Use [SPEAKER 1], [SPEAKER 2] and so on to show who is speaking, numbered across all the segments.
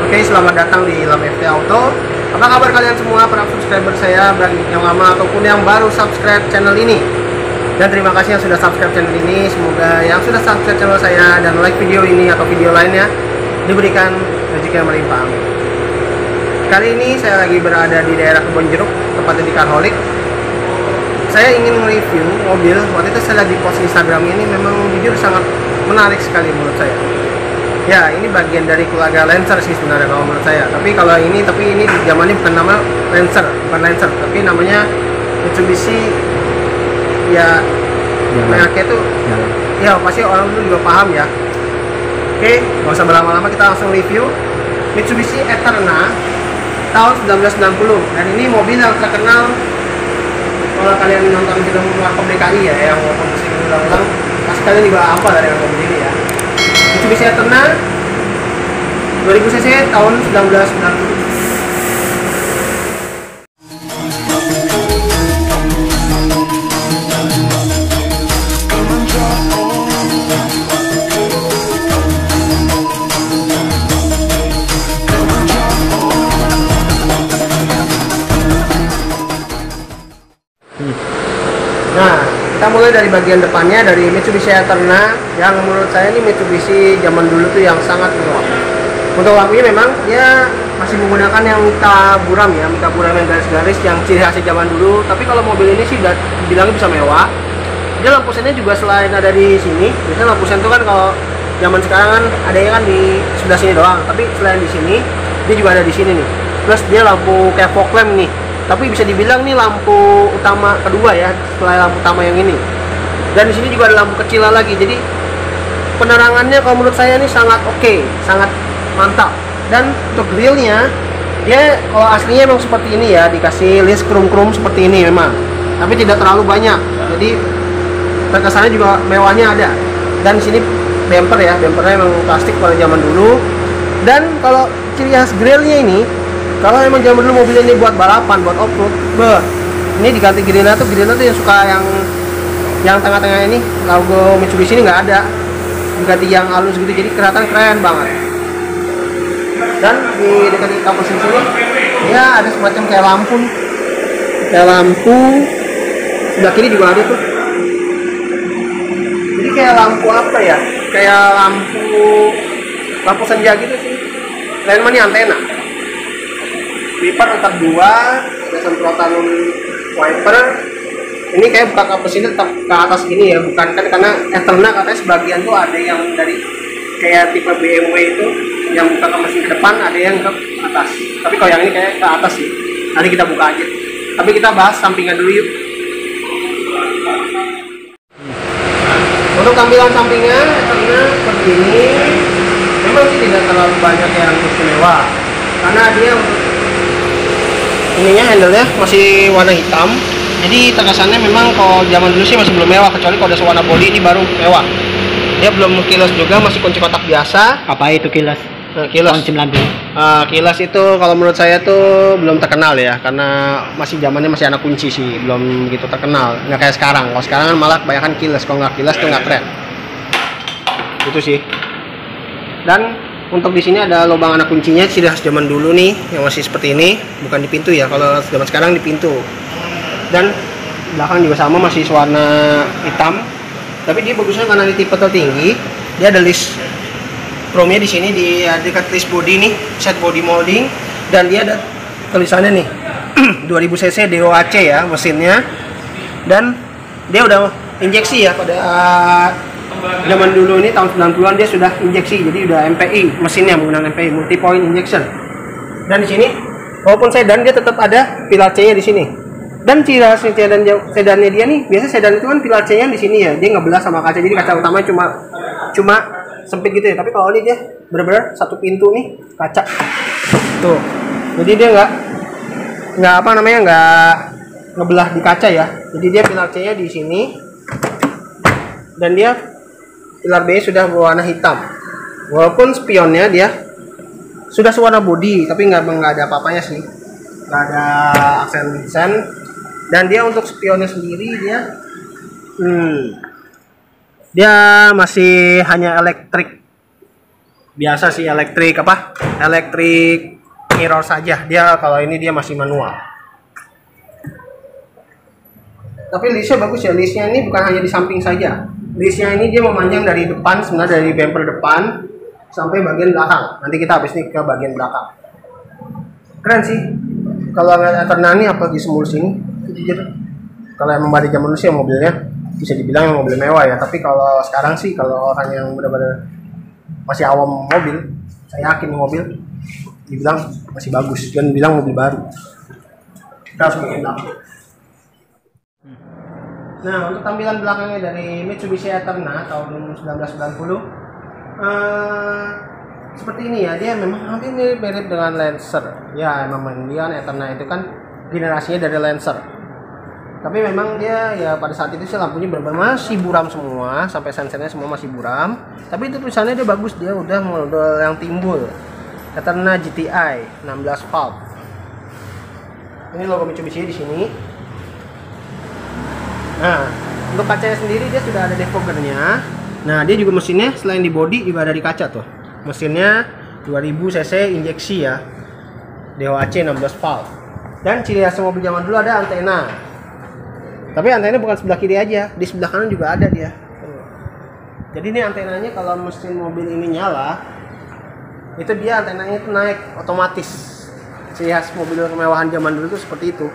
[SPEAKER 1] Oke, selamat datang di Lam FT Auto. Apa kabar kalian semua para subscriber saya, baik yang lama ataupun yang baru subscribe channel ini. Dan terima kasih yang sudah subscribe channel ini. Semoga yang sudah subscribe channel saya dan like video ini atau video lainnya diberikan rezeki yang melimpah. Kali ini saya lagi berada di daerah Kebon Jeruk, tepatnya di Carholic. Saya ingin mereview mobil. Waktu itu saya lagi post Instagram ini, memang jujur sangat menarik sekali menurut saya. Ya, ini bagian dari keluarga Lancer sih sebenarnya kalau menurut saya. Tapi kalau ini, di zamannya bukan nama Lancer, tapi namanya Mitsubishi. Ya, mereknya itu ya pasti orang dulu juga paham ya. Oke, nggak usah berlama-lama, kita langsung review Mitsubishi Eterna tahun 1990. Dan ini mobil yang terkenal kalau kalian nonton film Warkop DKI ya, yang walaupun sering ulang-ulang, pasti kalian juga apa dari mobil ini ya. Mitsubishi Eterna 2000 cc tahun 1990. Nah, kita mulai dari bagian depannya, dari Mitsubishi Eterna yang menurut saya ini Mitsubishi zaman dulu tuh yang sangat mewah. Untuk lampunya memang dia masih menggunakan yang mika buram ya, mika buram yang garis-garis yang ciri khas zaman dulu. Tapi kalau mobil ini sih udah dibilang bisa mewah. Dia lampu sennya juga selain ada di sini, biasanya lampu sen itu kan kalau zaman sekarang kan ada yang kan di sebelah sini doang. Tapi selain di sini, dia juga ada di sini nih. Plus dia lampu kayak fog lamp nih. Tapi bisa dibilang nih lampu utama kedua ya setelah lampu utama yang ini. Dan di sini juga ada lampu kecil lagi. Jadi penerangannya kalau menurut saya ini sangat oke, sangat mantap. Dan untuk grillnya, dia kalau aslinya memang seperti ini ya, dikasih list krum-krum seperti ini memang. Tapi tidak terlalu banyak. Jadi terkesannya juga mewahnya ada. Dan di sini bumper ya, bumpernya memang plastik pada zaman dulu. Dan kalau ciri khas grillnya ini, kalau emang zaman dulu mobil ini buat balapan, buat off-road, ini diganti grillnya tuh yang suka yang tengah-tengah ini, logo Mitsubishi ini nggak ada, diganti yang halus gitu, jadi kelihatan keren banget. Dan di dekat kapal sini ya ada semacam kayak lampu sebelah kiri juga ada tuh. Jadi kayak lampu apa ya? Kayak lampu senja gitu sih. Lain mana antena. Wiper tetap dua, ada semprotan wiper. Ini kayak buka kapal sini tetap ke atas gini ya, bukan kan karena Eterna katanya sebagian tuh ada yang dari kayak tipe BMW itu yang buka ke mesin ke depan, ada yang ke atas. Tapi kalau yang ini kayak ke atas sih. Nanti kita buka aja. Tapi kita bahas sampingan dulu yuk. Untuk tampilan sampingnya Eterna seperti ini. Memang sih tidak terlalu banyak yang istimewa, karena dia untuk ininya handle-nya masih warna hitam. Jadi terkesannya memang kalau zaman dulu sih masih belum mewah, kecuali kalau udah warna bodi ini baru mewah. Dia belum kilas juga, masih kunci kotak biasa.
[SPEAKER 2] Apa itu kilas?
[SPEAKER 1] Kilas. Kilas itu kalau menurut saya tuh belum terkenal ya, karena masih zamannya masih anak kunci sih, belum begitu terkenal. Nggak kayak sekarang. Kalau sekarang kan malah kebanyakan kilas, kalau nggak kilas tuh nggak keren. Itu sih. Dan untuk di sini ada lubang anak kuncinya, ciri khas zaman dulu nih, yang masih seperti ini, bukan di pintu ya. Kalau zaman sekarang di pintu. Dan belakang juga sama, masih warna hitam. Tapi dia bagusnya karena di tipe tertinggi, dia ada list chrome-nya di sini di dekat list body nih, set body molding, dan dia ada tulisannya nih 2000 cc DOAC ya mesinnya. Dan dia udah injeksi ya pada zaman dulu ini tahun 90-an dia sudah injeksi, jadi udah MPI mesinnya, menggunakan MPI multi point injection. Dan di sini walaupun sedan dia tetap ada pilar C-nya di sini. Dan ciri khas sedannya dia nih, biasa sedan itu kan pilar C-nya di sini ya, dia ngebelah sama kaca, jadi kaca utamanya cuma sempit gitu ya. Tapi kalau ini dia benar-benar satu pintu nih kaca tuh, jadi dia nggak ngebelah di kaca ya. Jadi dia pilar C-nya di sini, dan dia pilar B sudah berwarna hitam. Walaupun spionnya dia sudah sewarna body, tapi nggak ada apa-apanya sih, nggak ada aksen. Dan dia untuk spionnya sendiri dia masih hanya elektrik biasa sih, elektrik mirror saja. Dia kalau ini dia masih manual. Tapi listnya bagus ya. Listnya ini bukan hanya di samping saja. Listnya ini dia memanjang dari depan, sebenarnya dari bumper depan sampai bagian belakang. Nanti kita habis ini ke bagian belakang. Keren sih. Kalau nggak Eterna ini apalagi semulus ini, jujur. Kalau emang pada zaman dulu sih mobilnya bisa dibilang mobil mewah ya. Tapi kalau sekarang sih, kalau orang yang benar-benar masih awam mobil, saya yakin mobil dibilang masih bagus dan bilang mobil baru. Kita harus bikin belakang. Nah, untuk tampilan belakangnya dari Mitsubishi Eterna tahun 1990 seperti ini ya. Dia memang hampir mirip dengan Lancer ya. Memang dia Eterna itu kan generasinya dari Lancer, tapi memang dia ya pada saat itu sih lampunya benar-benar masih buram semua, sampai sensernya semua masih buram. Tapi itu tulisannya dia bagus, dia udah model yang timbul, Eterna GTI 16 valve. Ini logo Mitsubishi di sini. Nah, untuk kacanya sendiri dia sudah ada defoggernya. Nah, dia juga mesinnya selain di body juga ada di kaca tuh. Mesinnya 2000 cc injeksi ya, DOHC 16 valve. Dan ciri khas mobil zaman dulu ada antena. Tapi antenanya bukan sebelah kiri aja, di sebelah kanan juga ada dia. Jadi ini antenanya kalau mesin mobil ini nyala, itu dia antenanya itu naik otomatis. Ciri khas mobil kemewahan zaman dulu itu seperti itu.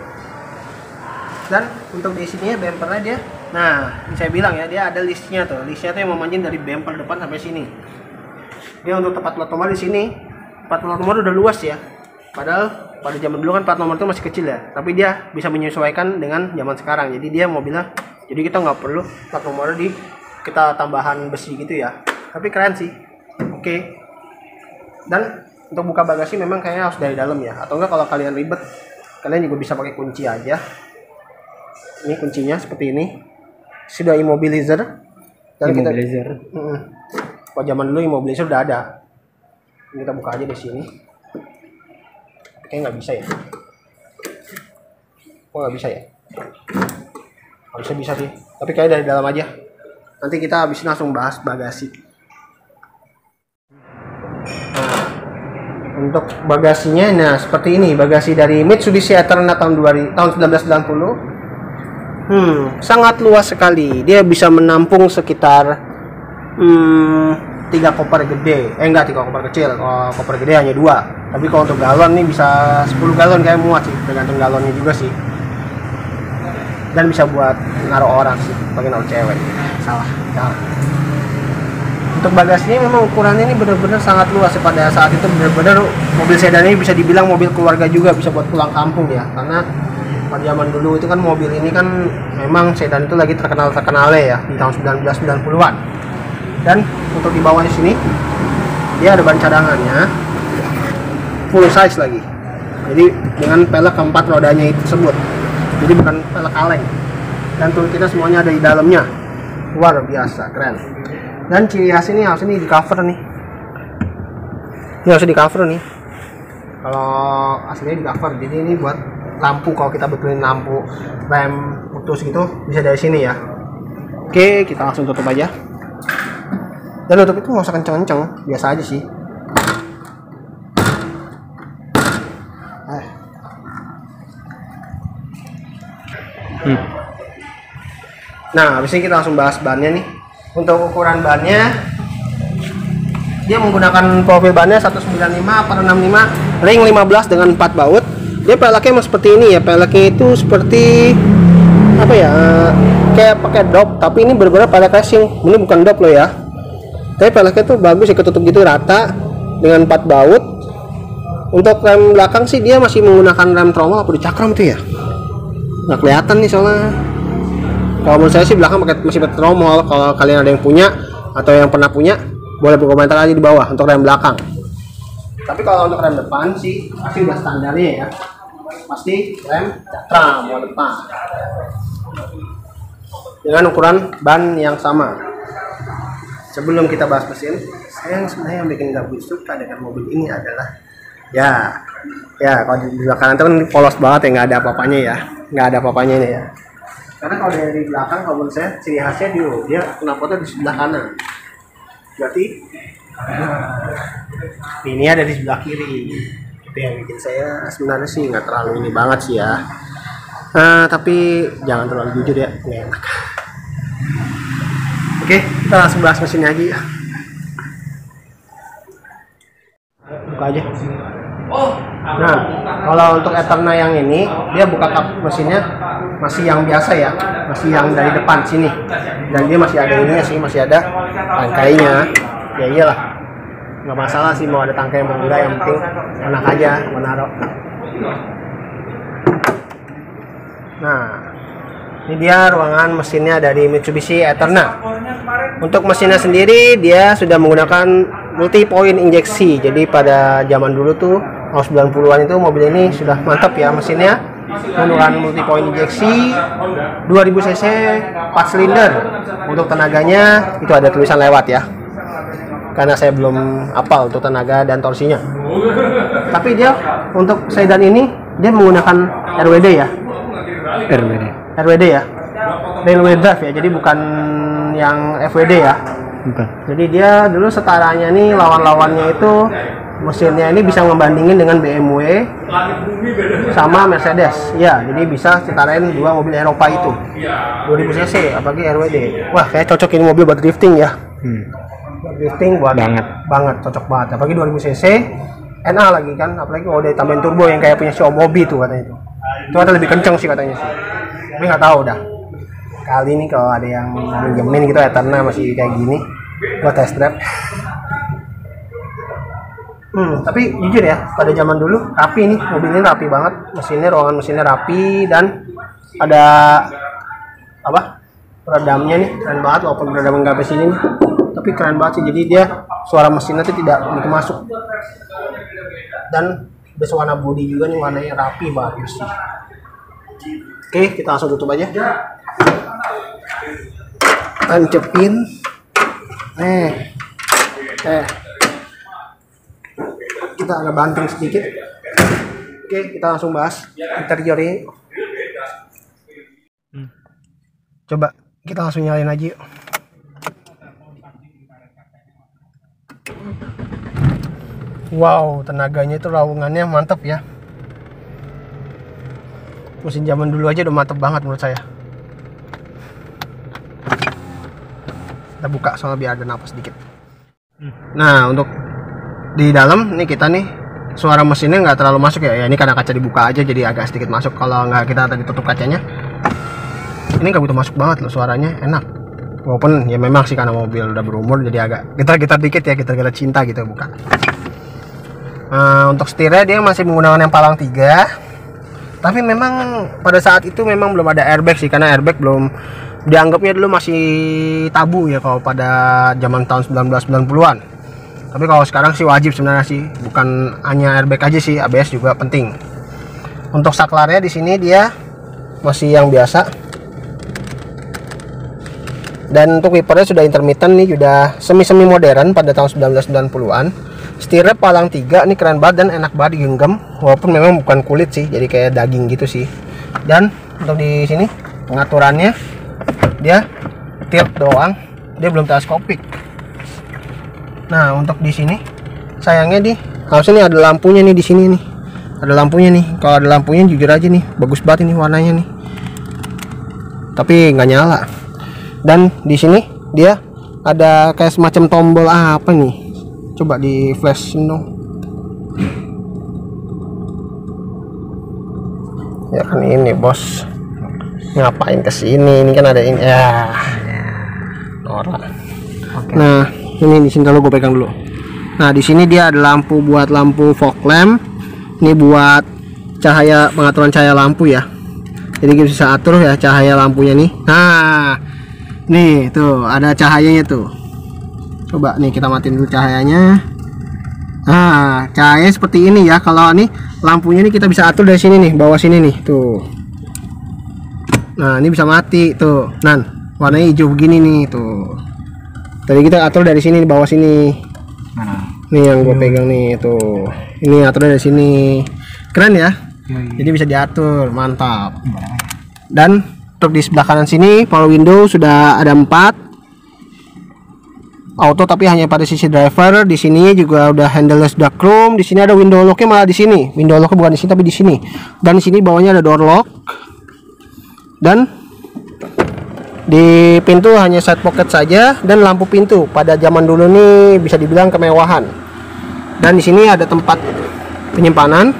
[SPEAKER 1] Dan untuk di sini bumpernya dia, nah ini saya bilang ya, dia ada listnya tuh. Listnya tuh yang memanjang dari bumper depan sampai sini. Dia untuk tempat plat nomor di sini, plat nomor udah luas ya. Padahal pada zaman dulu kan plat nomor itu masih kecil ya, tapi dia bisa menyesuaikan dengan zaman sekarang. Jadi dia mobilnya, jadi kita nggak perlu plat nomornya kita tambahan besi gitu ya. Tapi keren sih, oke. Dan untuk buka bagasi memang kayaknya harus dari dalam ya, atau enggak kalau kalian ribet, kalian juga bisa pakai kunci aja. Ini kuncinya seperti ini, sudah immobilizer. Dan immobilizer. Kalau zaman dulu immobilizer udah ada. Ini kita buka aja di sini. Kayaknya nggak bisa ya. Kok nggak bisa ya? Harusnya bisa sih. Tapi kayaknya dari dalam aja. Nanti kita habis langsung bahas bagasi. Nah, untuk bagasinya, nah seperti ini. Bagasi dari Mitsubishi Eterna tahun 1990. Sangat luas sekali. Dia bisa menampung sekitar 3 koper gede. Enggak, 3 koper kecil. Kalau koper gede hanya 2. Tapi kalau untuk galon nih bisa 10 galon kayak muat sih, tergantung galonnya juga sih. Dan bisa buat naruh orang sih, pakai naruh cewek. Salah. Untuk bagasinya memang ukurannya ini benar-benar sangat luas. Pada saat itu benar-benar mobil sedan ini bisa dibilang mobil keluarga juga, bisa buat pulang kampung ya. Karena pada zaman dulu itu kan mobil ini kan memang sedan itu lagi terkenalnya ya di tahun 1990-an. Dan untuk di bawahnya sini dia ada ban cadangannya full size lagi. Jadi dengan pelek keempat rodanya itu tersebut. Jadi bukan pelek kaleng. Dan tool kita semuanya ada di dalamnya. Luar biasa, keren. Dan ciri khas ini harus ini di cover nih. Ini harus di cover nih. Kalau aslinya di cover. Jadi ini buat lampu, kalau kita betulin lampu rem putus gitu bisa dari sini ya. Oke, kita langsung tutup aja. Dan tutup itu nggak usah kenceng-kenceng, biasa aja sih. Nah, habis ini kita langsung bahas bannya nih. Untuk ukuran bannya, dia menggunakan profil bannya 195/65 ring 15 dengan 4 baut. Dia peleknya emang seperti ini ya. Peleknya itu seperti apa ya? Kayak pakai dop, tapi ini benar-benar pelek racing. Ini bukan dop loh ya. Tapi peleknya tuh bagus ya, ketutup gitu rata dengan 4 baut. Untuk rem belakang sih dia masih menggunakan rem tromol apa dicakram tuh ya. Nggak kelihatan nih soalnya. Kalau menurut saya sih belakang masih pakai tromol. Kalau kalian ada yang punya atau yang pernah punya, boleh berkomentar aja di bawah untuk rem belakang. Tapi kalau untuk rem depan sih pasti udah standarnya ya. Pasti rem cakram yang depan. Dengan ukuran ban yang sama. Sebelum kita bahas mesin, saya sebenarnya yang bikin gak suka dengan mobil ini adalah ya kalau di belakang itu kan polos banget ya, nggak ada apa-apanya ya, nggak ada apa-apanya ini ya. Karena kalau dari belakang, kalau menurut saya ciri khasnya dia knalpotnya di sebelah kanan. Berarti Ini ada di sebelah kiri. Itu yang bikin saya sebenarnya sih nggak terlalu ini banget sih ya. Tapi jangan terlalu jujur ya, nggak enak. Oke, kita langsung bahas mesinnya aja ya. Buka aja. Nah, kalau untuk Eterna yang ini, dia buka kap mesinnya masih yang biasa ya, masih yang dari depan sini. Dan dia masih ada ininya sih, masih ada tangkainya. Ya iyalah, nggak masalah sih mau ada tangkai mau enggak, yang penting enak aja menaruh. Nah, ini dia ruangan mesinnya dari Mitsubishi Eterna. Untuk mesinnya sendiri dia sudah menggunakan multi point injeksi. Jadi pada zaman dulu tuh tahun 90-an itu mobil ini sudah mantap ya mesinnya. Menggunakan multi point injeksi 2000 cc 4 silinder. Untuk tenaganya itu ada tulisan lewat ya. Karena saya belum hafal untuk tenaga dan torsinya. Tapi dia untuk sedan ini dia menggunakan RWD ya. RWD ya. Railway drive ya. Jadi bukan yang FWD ya.
[SPEAKER 2] Bukan.
[SPEAKER 1] Jadi dia dulu setaranya nih lawan-lawannya itu mesinnya ini bisa ngebandingin dengan BMW sama Mercedes. Ya, jadi bisa setarain dua mobil Eropa itu. 2000 cc apalagi RWD. Wah, kayak cocok ini mobil buat drifting ya. Buat drifting buat banget cocok banget. Apalagi 2000 cc NA lagi kan, apalagi kalau udah tambahin turbo yang kayak punya Xiaomi tuh katanya itu. Itu ada lebih kenceng sih katanya sih. Tapi nggak tahu dah. Kali ini kalau ada yang minjemin gitu Eterna masih kayak gini buat test drive. Tapi jujur ya, pada zaman dulu rapi nih, mobil ini rapi banget, mesinnya, ruangan mesinnya rapi, dan ada apa? Peredamnya nih, keren banget walaupun peredam nggak sampai sini nih. Tapi keren banget sih, jadi dia suara mesinnya tuh tidak begitu masuk. Dan udah warna bodi juga nih, warnanya rapi banget sih. Oke, kita langsung tutup aja. Tancepin. Kita agak banting sedikit. Oke, kita langsung bahas interiornya. Coba kita langsung nyalain aja yuk. Wow, tenaganya itu raungannya mantap ya. Mesin zaman dulu aja udah mantep banget menurut saya. Kita buka soalnya biar ada napas sedikit. Nah, untuk di dalam nih kita nih suara mesinnya nggak terlalu masuk ya. Ini karena kaca dibuka aja jadi agak sedikit masuk. Kalau nggak kita tadi tutup kacanya, ini nggak butuh masuk banget loh, suaranya enak. Walaupun ya memang sih karena mobil udah berumur jadi agak gitar-gitar dikit ya, gitar-gitar cinta gitu buka. Untuk setirnya dia masih menggunakan yang palang 3. Tapi memang pada saat itu memang belum ada airbag sih, karena airbag belum dianggapnya dulu masih tabu ya kalau pada zaman tahun 1990-an. Tapi kalau sekarang sih wajib sebenarnya sih, bukan hanya airbag aja sih, ABS juga penting. Untuk saklarnya di sini dia masih yang biasa. Dan untuk wipernya sudah intermittent nih, sudah semi-semi modern pada tahun 1990-an. Setirnya palang 3, ini keren banget dan enak banget digenggam, walaupun memang bukan kulit sih, jadi kayak daging gitu sih. Dan untuk di sini pengaturannya dia tilt doang, dia belum teleskopik. Nah, untuk di sini sayangnya harusnya nih ada lampunya nih di sini nih. Ada lampunya nih. Kalau ada lampunya jujur aja nih, bagus banget ini warnanya nih. Tapi nggak nyala. Dan di sini dia ada kayak semacam tombol apa nih? Coba di flashin dong. Ya kan ini bos. Ngapain kesini? Ini kan ada ini ya. Norak. Okay. Nah, ini di sini kalau gue pegang dulu. Nah, di sini dia ada lampu buat lampu fog lamp. Ini buat cahaya, pengaturan cahaya lampu ya. Jadi kita bisa atur ya cahaya lampunya nih. Nah, nih tuh ada cahayanya tuh. Coba nih kita matiin dulu cahayanya. Nah, cahaya seperti ini ya. Kalau nih lampunya nih kita bisa atur dari sini nih, bawah sini nih tuh. Nah, ini bisa mati tuh. Nah, warnanya hijau begini nih tuh. Tadi kita atur dari sini, di bawah sini. Nih yang gue pegang nih tuh. Ini atur dari sini. Keren ya. Jadi bisa diatur, mantap. Dan untuk di sebelah kanan sini power window sudah ada 4. auto tapi hanya pada sisi driver. Di sini juga udah handleless darkroom. Di sini ada window locknya, malah di sini. Window locknya bukan di sini tapi di sini. Dan di sini bawahnya ada door lock. Dan di pintu hanya side pocket saja dan lampu pintu. Pada zaman dulu nih bisa dibilang kemewahan. Dan di sini ada tempat penyimpanan,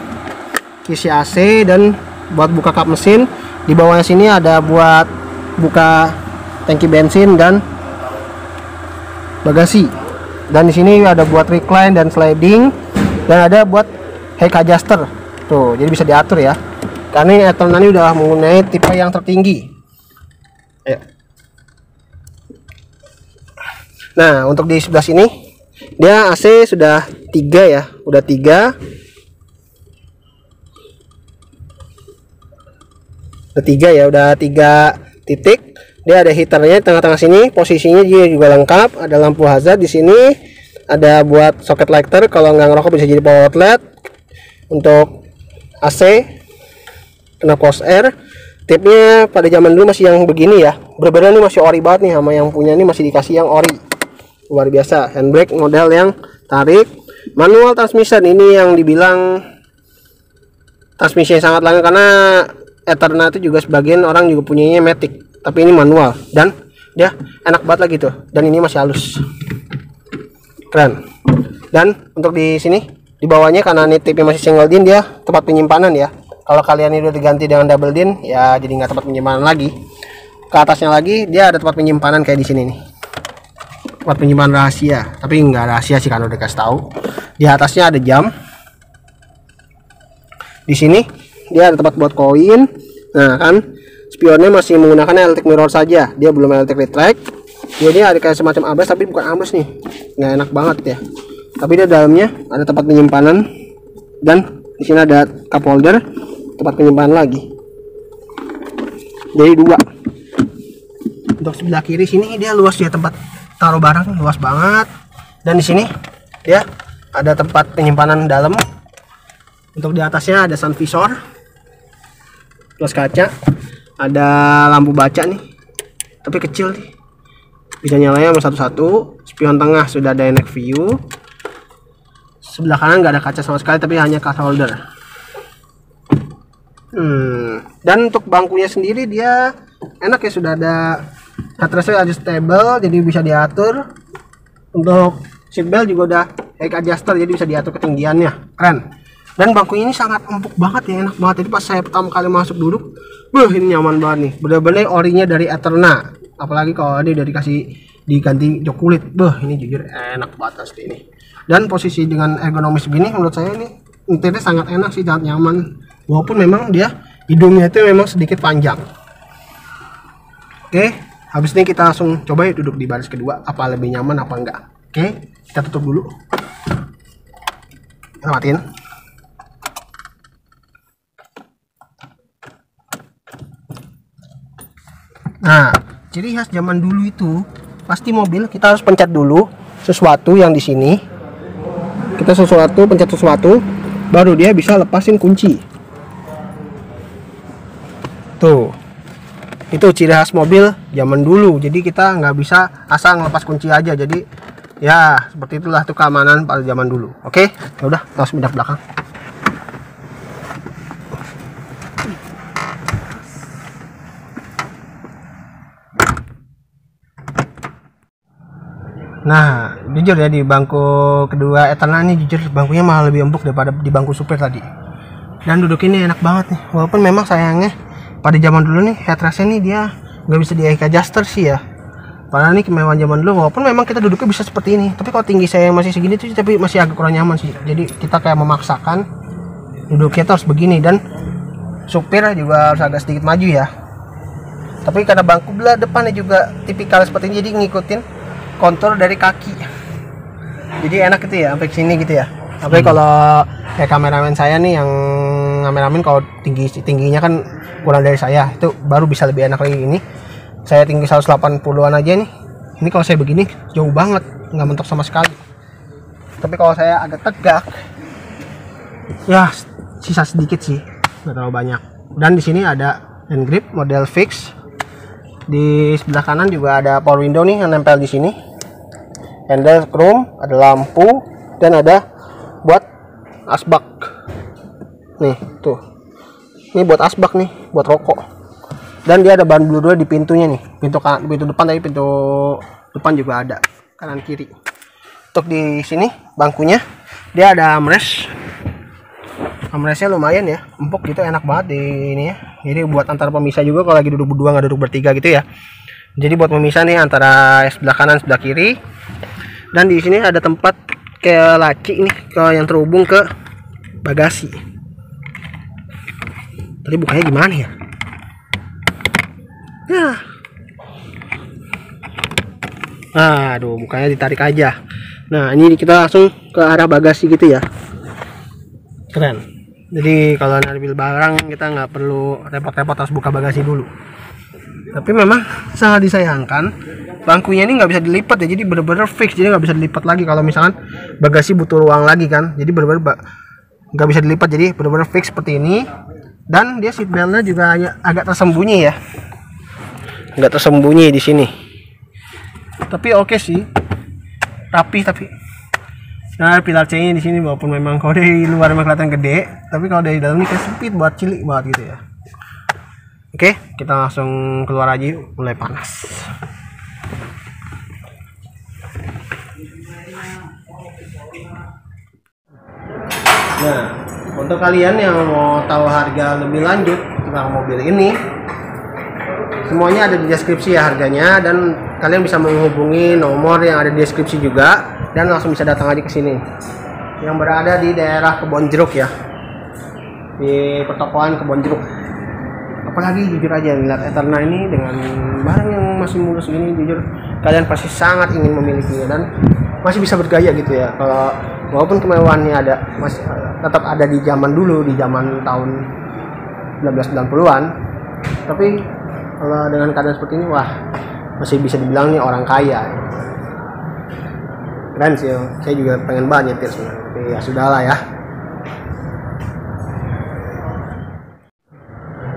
[SPEAKER 1] isi AC dan buat buka kap mesin. Di bawahnya sini ada buat buka tangki bensin dan bagasi. Dan di sini ada buat recline dan sliding, dan ada buat height adjuster. Tuh, jadi bisa diatur ya. Karena ini Eternal ini udah menggunakan tipe yang tertinggi. Ayo. Nah, untuk di sebelah sini dia AC sudah 3 ya, udah 3. Udah 3 ya, udah 3 titik. Dia ada heaternya di tengah-tengah sini, posisinya juga lengkap. Ada lampu hazard di sini, ada buat soket lighter kalau nggak ngerokok bisa jadi power outlet. Untuk AC kena close air. Tipnya pada zaman dulu masih yang begini ya, bener-bener ini masih ori banget nih, sama yang punya ini masih dikasih yang ori, luar biasa. Handbrake model yang tarik, manual transmission. Ini yang dibilang transmisi yang sangat langka, karena Eterna itu juga sebagian orang juga punyanya matic, tapi ini manual dan dia enak banget lagi tuh. Dan ini masih halus, keren. Dan untuk di sini di bawahnya, karena ini tipnya masih single din, dia tempat penyimpanan ya. Kalau kalian ini udah diganti dengan double din ya, jadi nggak tempat penyimpanan lagi. Ke atasnya lagi dia ada tempat penyimpanan kayak di sini nih, tempat penyimpanan rahasia, tapi nggak rahasia sih karena udah kasih tahu. Di atasnya ada jam. Di sini dia ada tempat buat koin. Nah kan, spionnya masih menggunakan electric mirror saja, dia belum electric retract. Jadi ada kayak semacam abas, tapi bukan abas nih, nggak enak banget ya. Tapi dia dalamnya ada tempat penyimpanan, dan di sini ada cup holder, tempat penyimpanan lagi. Jadi 2. Untuk sebelah kiri sini dia luas ya, tempat taruh barang luas banget. Dan di sini dia ada tempat penyimpanan dalam. Untuk di atasnya ada sun visor plus kaca, ada lampu baca nih, tapi kecil nih, bisa nyalanya sama satu-satu. Spion tengah sudah dynamic view. Sebelah kanan nggak ada kaca sama sekali, tapi hanya cup holder. Dan untuk bangkunya sendiri dia enak ya, sudah ada headrest adjustable, jadi bisa diatur. Untuk seatbelt juga udah height adjuster, jadi bisa diatur ketinggiannya, keren. Dan bangkunya ini sangat empuk banget ya, enak banget. Jadi pas saya pertama kali masuk duduk, ini nyaman banget nih, bener-bener orinya dari Eterna. Apalagi kalau ini udah diganti jok kulit, ini jujur enak banget pasti ini. Dan posisi dengan ergonomis begini menurut saya ini interiornya sangat enak sih, sangat nyaman. Walaupun memang dia hidungnya itu memang sedikit panjang. Oke, habis ini kita langsung coba yuk duduk di baris kedua, apa lebih nyaman apa enggak. Oke, kita tutup dulu, kita matiin. Nah, ciri khas zaman dulu itu pasti mobil kita harus pencet dulu sesuatu yang di sini. Kita pencet sesuatu, baru dia bisa lepasin kunci. Tuh, itu ciri khas mobil zaman dulu. Jadi kita nggak bisa asal ngelepas kunci aja. Jadi ya seperti itulah tuh keamanan pada zaman dulu. Oke, ya udah, kita harus pindah ke belakang. Nah, jujur ya di bangku kedua Eterna ini jujur bangkunya malah lebih empuk daripada di bangku supir tadi. Dan duduk ini enak banget nih. Walaupun memang sayangnya pada zaman dulu nih headrestnya nih dia nggak bisa di adjuster sih ya. Padahal ini kemewahan zaman dulu. Walaupun memang kita duduknya bisa seperti ini, tapi kalau tinggi saya masih segini tuh, tapi masih agak kurang nyaman sih. Jadi kita kayak memaksakan duduknya tuh harus begini, dan supir juga harus agak sedikit maju ya. Tapi karena bangku belah depannya juga tipikal seperti ini, jadi ngikutin kontur dari kaki, jadi enak gitu ya sampai sini gitu ya. Apalagi kalau kayak kameramen saya nih, yang kameramen kalau tingginya kan kurang dari saya, itu baru bisa lebih enak lagi. Ini saya tinggi 180-an aja nih, ini kalau saya begini jauh banget, nggak mentok sama sekali. Tapi kalau saya agak tegak ya sisa sedikit sih, nggak terlalu banyak. Dan di sini ada hand grip model fix. Di sebelah kanan juga ada power window nih yang nempel di sini. handle chrome, ada lampu, dan ada buat asbak. Nih tuh, ini buat asbak nih, buat rokok. Dan dia ada ban blur di pintunya nih, pintu depan, tapi pintu depan juga ada, kanan kiri. Untuk di sini bangkunya dia ada armrest. Armrestnya lumayan ya, empuk gitu, enak banget di ini ya. Jadi buat antar pemisah juga kalau lagi duduk berdua nggak duduk bertiga gitu ya. Jadi buat memisah nih antara sebelah kanan sebelah kiri. Dan di sini ada tempat kayak laci nih yang terhubung ke bagasi. Tadi bukanya gimana ya? Aduh, bukanya ditarik aja. Nah, ini kita langsung ke arah bagasi gitu ya. Keren. Jadi kalau ngambil barang kita nggak perlu repot-repot harus buka bagasi dulu. Tapi memang sangat disayangkan bangkunya ini nggak bisa dilipat ya, jadi bener-bener fix, jadi nggak bisa dilipat lagi kalau misalkan bagasi butuh ruang lagi kan. Jadi bener-bener nggak bisa dilipat, jadi bener-bener fix seperti ini. Dan dia seat beltnya juga agak tersembunyi ya, nggak tersembunyi di sini. Tapi oke sih, rapi. Tapi nah, pilar C-nya di sini walaupun memang kalau dari luar memang kelihatan gede, tapi kalau dari dalam ini kayak sempit buat cilik banget gitu ya. Oke, kita langsung keluar aja, mulai panas. Nah, untuk kalian yang mau tahu harga lebih lanjut tentang mobil ini, semuanya ada di deskripsi ya harganya, dan kalian bisa menghubungi nomor yang ada di deskripsi juga, dan langsung bisa datang aja ke sini. Yang berada di daerah Kebonjeruk ya, di pertokoan Kebonjeruk. Apalagi jujur aja ngeliat Eterna ini dengan barang yang masih mulus ini, jujur kalian pasti sangat ingin memilikinya dan masih bisa bergaya gitu ya. Kalau walaupun kemewahannya masih tetap ada di zaman dulu, di zaman tahun 1990-an, tapi kalau dengan keadaan seperti ini, wah, masih bisa dibilang nih orang kaya. Keren sih, saya juga pengen banget nyetir sebenarnya, tapi ya sudahlah ya.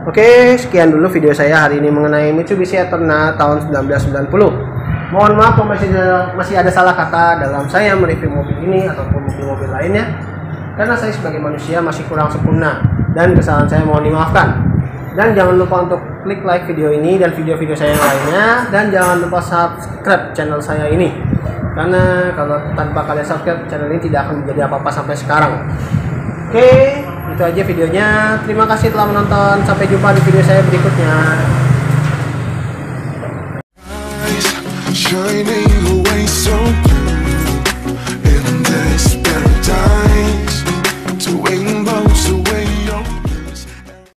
[SPEAKER 1] Oke, sekian dulu video saya hari ini mengenai Mitsubishi Eterna tahun 1990. Mohon maaf kalau masih ada salah kata dalam saya mereview mobil ini ataupun mobil-mobil lainnya, karena saya sebagai manusia masih kurang sempurna dan kesalahan saya mohon dimaafkan. Dan jangan lupa untuk klik like video ini dan video-video saya yang lainnya, dan jangan lupa subscribe channel saya ini, karena kalau tanpa kalian subscribe channel ini tidak akan menjadi apa-apa sampai sekarang. Oke, itu aja videonya. Terima kasih telah menonton. Sampai jumpa di video saya berikutnya.